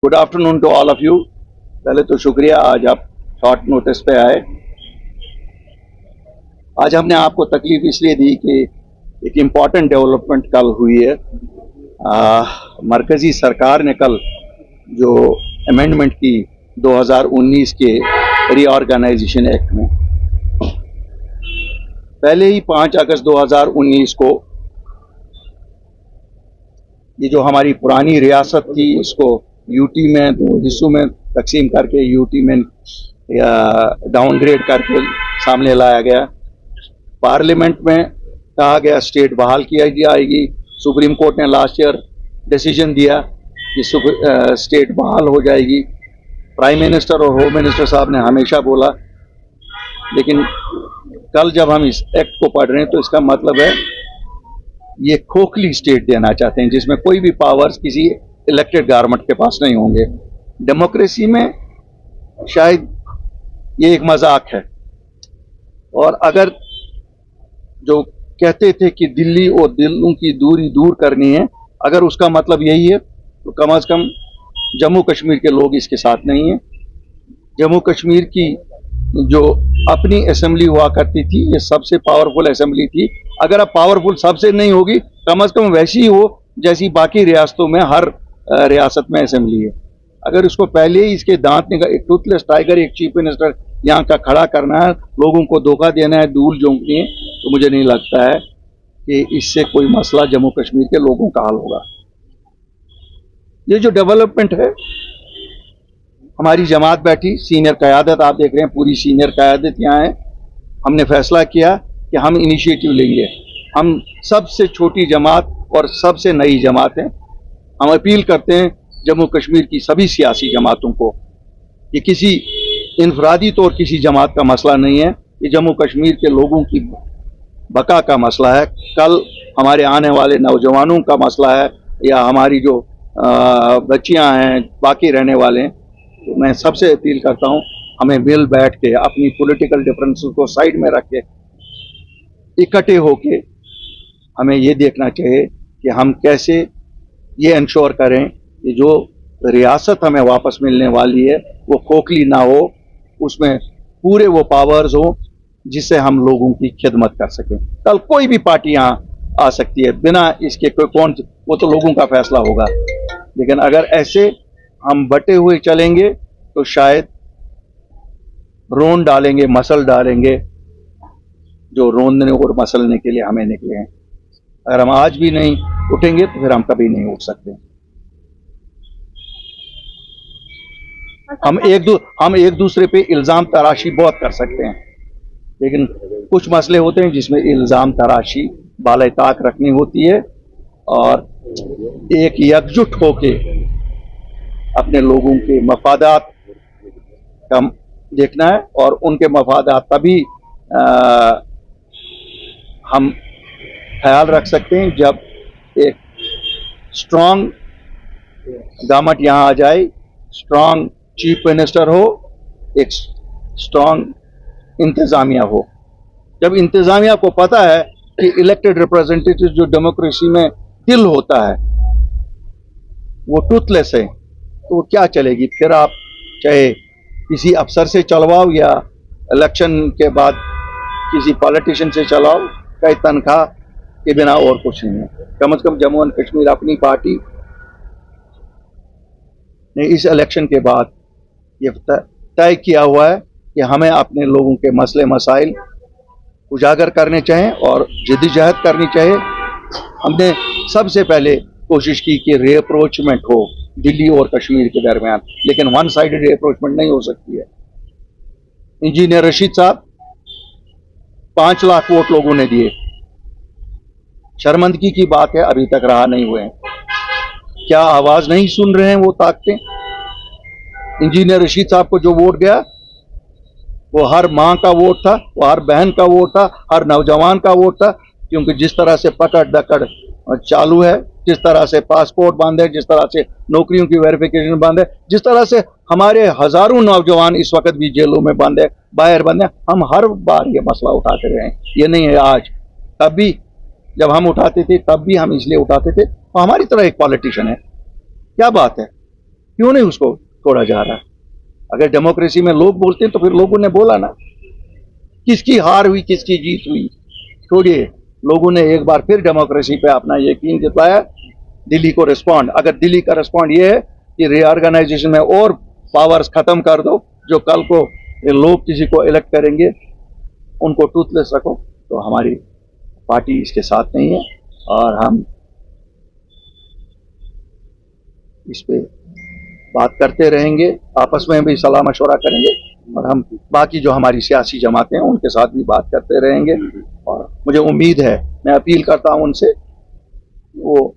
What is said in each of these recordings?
Good afternoon to all of you. पहले तो शुक्रिया आज आप शॉर्ट नोटिस पे आए। आज हमने आपको तकलीफ इसलिए दी कि एक इम्पॉर्टेंट डेवलपमेंट कल हुई है। मरकजी सरकार ने कल जो अमेंडमेंट की 2019 के रीऑर्गेनाइजेशन एक्ट में, पहले ही 5 अगस्त 2019 को ये जो हमारी पुरानी रियासत थी इसको यूटी में 2 हिस्सों में तकसीम करके यूटी में या डाउनग्रेड करके सामने लाया गया। पार्लियामेंट में कहा गया स्टेट बहाल किया जाएगी। सुप्रीम कोर्ट ने लास्ट ईयर डिसीजन दिया कि स्टेट बहाल हो जाएगी। प्राइम मिनिस्टर और होम मिनिस्टर साहब ने हमेशा बोला, लेकिन कल जब हम इस एक्ट को पढ़ रहे हैं तो इसका मतलब है ये खोखली स्टेट देना चाहते हैं जिसमें कोई भी पावर्स किसी इलेक्टेड गवर्नमेंट के पास नहीं होंगे। डेमोक्रेसी में शायद ये एक मजाक है। और अगर जो कहते थे कि दिल्ली और दिलों की दूरी दूर करनी है, अगर उसका मतलब यही है तो कम से कम जम्मू कश्मीर के लोग इसके साथ नहीं हैं। जम्मू कश्मीर की जो अपनी असेंबली हुआ करती थी ये सबसे पावरफुल असेंबली थी। अगर अब पावरफुल सबसे नहीं होगी, कम से कम वैसी ही हो जैसी बाकी रियासतों में हर रियासत में असेंबली है। अगर उसको पहले ही इसके दांत निकाल, एक टूथलेस टाइगर, एक चीफ मिनिस्टर यहाँ का खड़ा करना है, लोगों को धोखा देना है, धूल झोंकनी है, तो मुझे नहीं लगता है कि इससे कोई मसला जम्मू कश्मीर के लोगों का हल होगा। ये जो डेवलपमेंट है, हमारी जमात बैठी, सीनियर क़यादत आप देख रहे हैं, पूरी सीनियर क़यादत यहाँ है। हमने फैसला किया कि हम इनिशिएटिव लेंगे। हम सबसे छोटी जमात और सबसे नई जमात हैं। हम अपील करते हैं जम्मू कश्मीर की सभी सियासी जमातों को, ये किसी इनफरादी तौर किसी जमात का मसला नहीं है, ये जम्मू कश्मीर के लोगों की बका का मसला है। कल हमारे आने वाले नौजवानों का मसला है, या हमारी जो बच्चियां हैं, बाकी रहने वाले हैं। तो मैं सबसे अपील करता हूं, हमें मिल बैठ के अपनी पॉलिटिकल डिफरेंसेस को साइड में रख के इकट्ठे होके हमें ये देखना चाहिए कि हम कैसे ये इंश्योर करें कि जो रियासत हमें वापस मिलने वाली है वो खोखली ना हो, उसमें पूरे वो पावर्स हो जिससे हम लोगों की खिदमत कर सकें। कल कोई भी पार्टी यहाँ आ सकती है, बिना इसके कौन, वो तो लोगों का फैसला होगा। लेकिन अगर ऐसे हम बटे हुए चलेंगे तो शायद रोन डालेंगे, मसल डालेंगे जो रोंदने और मसलने के लिए हमें निकले हैं। अगर हम आज भी नहीं उठेंगे तो फिर हम कभी नहीं उठ सकते। हम एक दूसरे पे इल्ज़ाम तराशी बहुत कर सकते हैं, लेकिन कुछ मसले होते हैं जिसमें इल्ज़ाम तराशी बाला-ए-ताक रखनी होती है और एक एकजुट होके अपने लोगों के मफादात का देखना है। और उनके मफादात तभी हम ख्याल रख सकते हैं जब एक स्ट्रॉन्ग गवर्नमेंट यहाँ आ जाए, स्ट्रॉन्ग चीफ मिनिस्टर हो, एक स्ट्रॉन्ग इंतज़ामिया हो। जब इंतज़ामिया को पता है कि इलेक्टेड रिप्रेजेंटेटिव जो डेमोक्रेसी में दिल होता है वो टूथलेस है, तो क्या चलेगी। फिर आप चाहे किसी अफसर से चलवाओ या इलेक्शन के बाद किसी पॉलिटिशियन से चलाओ, कई तनख्वाह के बिना और कुछ नहीं है। कम से कम जम्मू एंड कश्मीर अपनी पार्टी ने इस इलेक्शन के बाद ये तय किया हुआ है कि हमें अपने लोगों के मसले मसाइल उजागर करने चाहिए और जद्दोजहद करनी चाहिए। हमने सबसे पहले कोशिश की कि रीअप्रोचमेंट हो दिल्ली और कश्मीर के दरमियान, लेकिन वन साइडेड रीअप्रोचमेंट नहीं हो सकती है। इंजीनियर रशीद साहब 5 लाख वोट लोगों ने दिए, शर्मिंदगी की बात है अभी तक रहा नहीं हुए हैं। क्या आवाज नहीं सुन रहे हैं वो ताकतें? इंजीनियर रशीद साहब को जो वोट गया वो हर मां का वोट था, वो हर बहन का वोट था, हर नौजवान का वोट था। क्योंकि जिस तरह से पकड़ दकड़ चालू है, जिस तरह से पासपोर्ट बंद है, जिस तरह से नौकरियों की वेरिफिकेशन बंद है, जिस तरह से हमारे हजारों नौजवान इस वक्त भी जेलों में बंद है, बाहर बंद है, हम हर बार ये मसला उठाते रहे हैं। ये नहीं है आज, तब भी जब हम उठाते थे तब भी हम इसलिए उठाते थे, तो हमारी तरह एक पॉलिटिशियन है, क्या बात है। क्यों नहीं उसको छोड़ा जा रहा? अगर डेमोक्रेसी में लोग बोलते हैं तो फिर लोगों ने बोला ना, किसकी हार हुई किसकी जीत हुई छोड़िए, लोगों ने एक बार फिर डेमोक्रेसी पे अपना यकीन जताया। दिल्ली को रिस्पॉन्ड, अगर दिल्ली का रिस्पॉन्ड ये है कि रीऑर्गेनाइजेशन में और पावर्स खत्म कर दो, जो कल को लोग किसी को इलेक्ट करेंगे उनको टूथलेस रखो, तो हमारी पार्टी इसके साथ नहीं है और हम इस पे बात करते रहेंगे, आपस में भी सलाह मशवरा करेंगे और हम बाकी जो हमारी सियासी जमातें हैं उनके साथ भी बात करते रहेंगे। और मुझे उम्मीद है, मैं अपील करता हूं उनसे, वो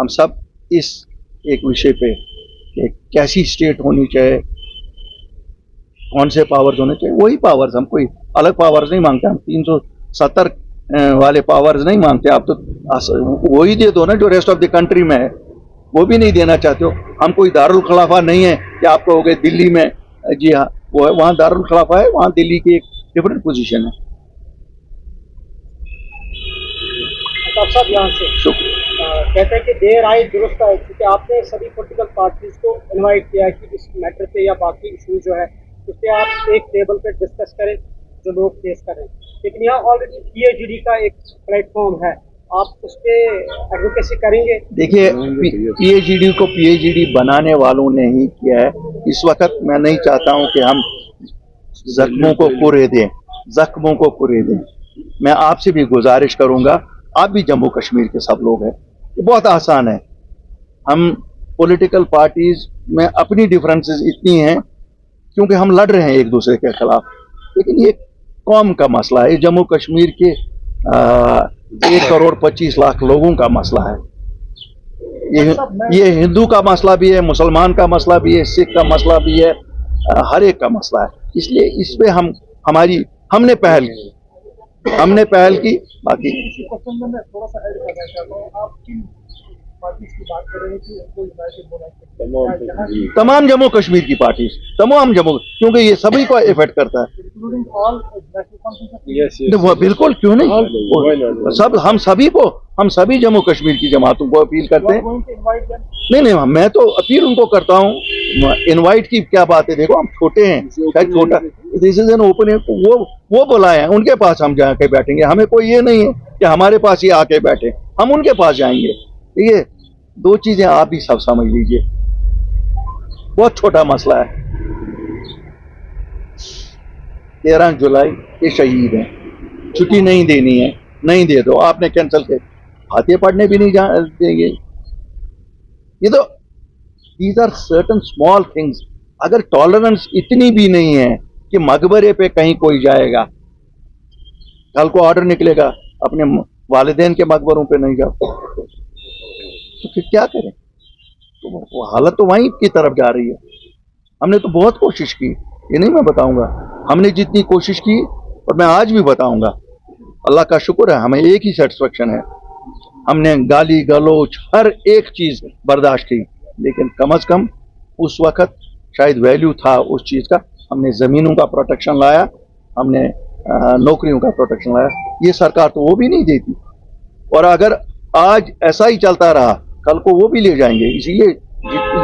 हम सब इस एक विषय पे कि कैसी स्टेट होनी चाहिए, कौन से पावर्स होने चाहिए, वही पावर्स, हम कोई अलग पावर्स नहीं मांगते, हम 370 वाले पावर्स नहीं मांगते। आप तो वही दे दो ना जो रेस्ट ऑफ द कंट्री में है, वो भी नहीं देना चाहते हो। हम कोई दारुल खिलाफा नहीं है कि आप कहोगे दिल्ली में, जी हाँ वो है, वहाँ दारुल खिलाफा है, वहाँ दिल्ली की एक डिफरेंट पोजीशन है। साहब यहाँ से शुक्रिया। कहते हैं कि देर आए दुरुस्त आए, क्योंकि आपने सभी पॉलिटिकल पार्टीज को इनवाइट किया है कि इस मैटर पे या बाकी इशू जो है उस पर आप एक टेबल पे डिस्कस करें जो लोग फेस कर रहे हैं, लेकिन यहाँ ऑलरेडी पीएचडी का एक प्लेटफॉर्म है, आप उस पर एडवोकेसी करेंगे? देखिए, पीएचडी को पीएचडी बनाने वालों ने ही किया है। इस वक्त मैं नहीं चाहता हूं कि हम जख्मों को पूरे दें, जख्मों को पूरे दें। मैं आपसे भी गुजारिश करूंगा, आप भी जम्मू कश्मीर के सब लोग हैं, ये बहुत आसान है। हम पॉलिटिकल पार्टीज में अपनी डिफरेंसेस इतनी हैं क्योंकि हम लड़ रहे हैं एक दूसरे के खिलाफ, लेकिन ये कौम का मसला है, जम्मू कश्मीर के 1,25,00,000 लोगों का मसला है। ये हिंदू का मसला भी है, मुसलमान का मसला भी है, सिख का मसला भी है, हर एक का मसला है। इसलिए इस पे हमने पहल की। बाकी थोड़ा सा ऐड करना चाहता हूँ, आप किन पार्टीज की बात कर रहे हैं कि उनको यूनाइटेड होना चाहिए? तमाम जम्मू कश्मीर की पार्टीज, तमाम जम्मू, क्योंकि ये सभी को इफेक्ट करता है। बिल्कुल, क्यों नहीं, सब हम सभी जम्मू कश्मीर की जमातों को अपील करते हैं। नहीं, मैं तो अपील उनको करता हूँ। इनवाइट की क्या बात है, देखो हम छोटे हैं, शायद छोटा, दिस इज एन ओपन, वो बुलाए हैं, उनके पास हम जाके बैठेंगे। हमें कोई ये नहीं है कि हमारे पास ही आके बैठे, हम उनके पास जाएंगे। ये दो चीजें आप भी सब समझ लीजिए, बहुत छोटा मसला है। 13 जुलाई ये शहीद हैं, छुट्टी नहीं देनी है, नहीं दे दो, आपने कैंसिल कर, फातिहा पढ़ने भी नहीं देंगे। ये तो these are certain small things. अगर टॉलरेंस इतनी भी नहीं है कि मकबरे पे कहीं कोई जाएगा, कल को ऑर्डर निकलेगा अपने वालिदैन के मकबरों पे नहीं जाओ, तो फिर क्या करें? तो वो हालत तो वहीं की तरफ जा रही है। हमने तो बहुत कोशिश की, ये नहीं मैं बताऊंगा, हमने जितनी कोशिश की, और मैं आज भी बताऊंगा, अल्लाह का शुक्र है हमें एक ही सेटिस्फेक्शन है, हमने गाली गलोच हर एक चीज बर्दाश्त की, लेकिन कम से कम उस वक्त शायद वैल्यू था उस चीज का। हमने जमीनों का प्रोटेक्शन लाया, हमने नौकरियों का प्रोटेक्शन लाया, ये सरकार तो वो भी नहीं देती। और अगर आज ऐसा ही चलता रहा, कल को वो भी ले जाएंगे। इसीलिए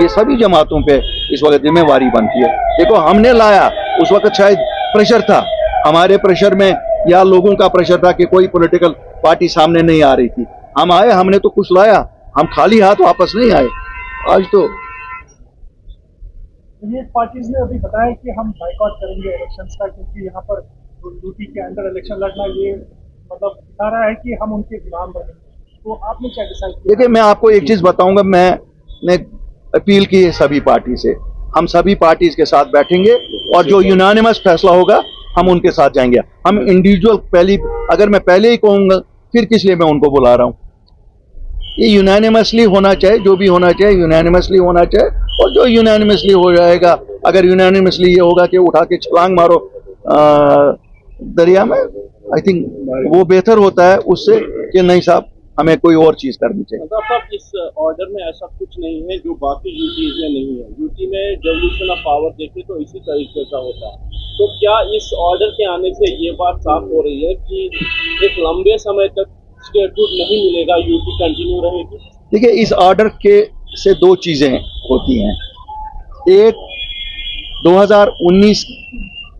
ये सभी जमातों पे इस वक्त जिम्मेवारी बनती है। देखो, हमने लाया, उस वक्त शायद प्रेशर था, हमारे प्रेशर में या लोगों का प्रेशर था कि कोई पॉलिटिकल पार्टी सामने नहीं आ रही थी। हम आए, हमने तो कुछ लाया, हम खाली हाथ वापस नहीं आए। आज तो ये पार्टीज ने अभी बताया कि हम बाइकआउट करेंगे इलेक्शंस का, क्योंकि यहाँ पर यूपी के अंदर इलेक्शन लड़ना ये मतलब बता रहा है कि हम उनके गुलाम बनेंगे। तो आपने क्या डिसाइड किया? देखिए, मैं आपको एक चीज बताऊंगा, मैंने अपील की है सभी पार्टी से, हम सभी पार्टीज के साथ बैठेंगे और जो यूनानिमस फैसला होगा हम उनके साथ जाएंगे। हम इंडिविजुअल अगर मैं पहले ही कहूंगा फिर किस लिए मैं उनको बुला रहा हूँ? ये यूनानिमसली होना चाहिए, जो भी होना चाहिए यूनानिमसली होना चाहिए। और जो यूनानिमसली हो जाएगा, अगर यूनानिमसली ये होगा कि उठा के छलांग मारो दरिया में, आई थिंक वो बेहतर होता है उससे कि नहीं साहब हमें कोई और चीज करनी चाहिए। साहब, इस ऑर्डर में ऐसा कुछ नहीं है जो बाकी यूटीज में नहीं है। यूटी में डेवल्यूशन ऑफ पावर देखे तो इसी तरीके का होता है। तो क्या इस ऑर्डर के आने से ये बात साफ हो रही है कि एक लंबे समय तक स्टेटहुड नहीं मिलेगा, यूटी कंटिन्यू रहेगी? देखिए, इस ऑर्डर के से दो चीजें होती हैं। एक 2019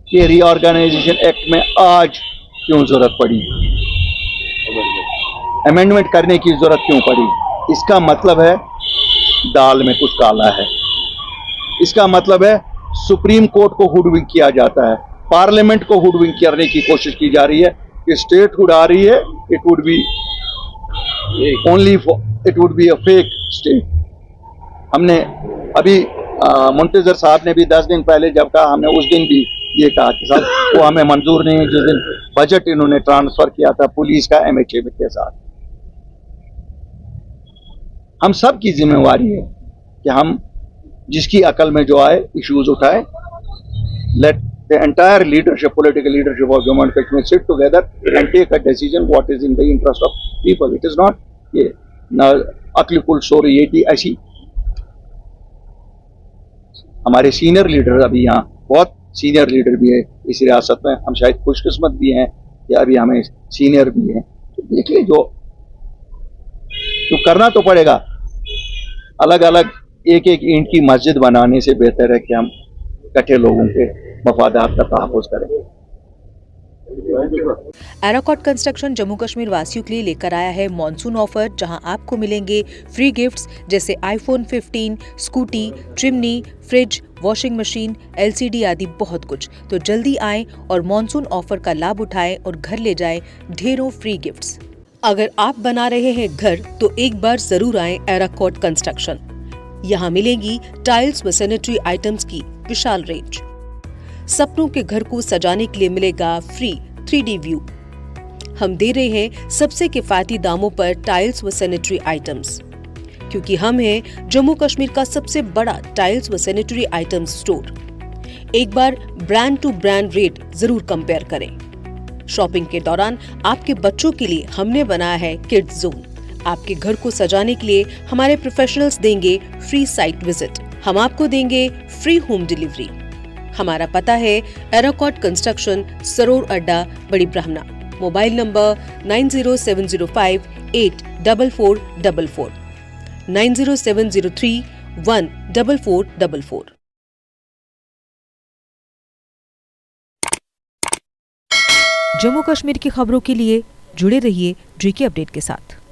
के रीऑर्गेनाइजेशन एक्ट में आज क्यों जरूरत पड़ी, अमेंडमेंट करने की जरूरत क्यों पड़ी? इसका मतलब है दाल में कुछ काला है। इसका मतलब है सुप्रीम कोर्ट को हुडविंक किया जाता है, पार्लियामेंट को हुडविंक करने की कोशिश की जा रही है कि स्टेट हुड आ रही है, it would be only it would be a fake state. हमने अभी मुंतजर साहब ने भी 10 दिन पहले जब कहा, हमने उस दिन भी ये कहा कि साहब वो हमें मंजूर नहीं है। जिस दिन बजट इन्होंने ट्रांसफर किया था पुलिस का MHA के साथ, हम सब की जिम्मेवारी है कि हम जिसकी अकल में जो आए इश्यूज उठाए। Let the entire leadership, political leadership of Jammu and Kashmir sit together and take a decision what is in the interest of people. It is not ये अकली कुल स्टोरी ये थी ऐसी। हमारे सीनियर लीडर अभी यहाँ बहुत सीनियर लीडर भी है इस रियासत में, हम शायद खुशकिस्मत भी हैं कि अभी हमें सीनियर भी हैं। तो देखिए जो करना तो पड़ेगा। अलग अलग एक एक ईंट की मस्जिद बनाने से बेहतर है कि हम इकट्ठे लोगों के मफादात का तहफ़्फ़ुज़ करें। एराकॉट कंस्ट्रक्शन जम्मू कश्मीर वासियों के लिए लेकर आया है मॉनसून ऑफर, जहां आपको मिलेंगे फ्री गिफ्ट्स जैसे iPhone 15, scooty, chimney, fridge, washing machine, LCD आदि बहुत कुछ। तो जल्दी आएं और मॉनसून ऑफर का लाभ उठाएं और घर ले जाएं ढेरों फ्री गिफ्ट्स। अगर आप बना रहे हैं घर तो एक बार जरूर आएं एराकॉट कंस्ट्रक्शन। यहाँ मिलेंगी टाइल्स व सैनिटरी आइटम्स की विशाल रेंज। सपनों के घर को सजाने के लिए मिलेगा फ्री 3D व्यू। हम दे रहे हैं सबसे किफायती दामों पर टाइल्स व सैनिटरी आइटम्स, क्योंकि हम हैं जम्मू कश्मीर का सबसे बड़ा टाइल्स व सैनिटरी आइटम्स स्टोर। एक बार ब्रांड टू ब्रांड रेट जरूर कंपेयर करें। शॉपिंग के दौरान आपके बच्चों के लिए हमने बनाया है किड्स जोन। आपके घर को सजाने के लिए हमारे प्रोफेशनल्स देंगे फ्री साइट विजिट। हम आपको देंगे फ्री होम डिलीवरी। हमारा पता है एराकॉट कंस्ट्रक्शन, सरोर अड्डा, बड़ी ब्राह्मणा। Mobile number 9070584444, 9070314444। जम्मू कश्मीर की खबरों के लिए जुड़े रहिए GK अपडेट के साथ।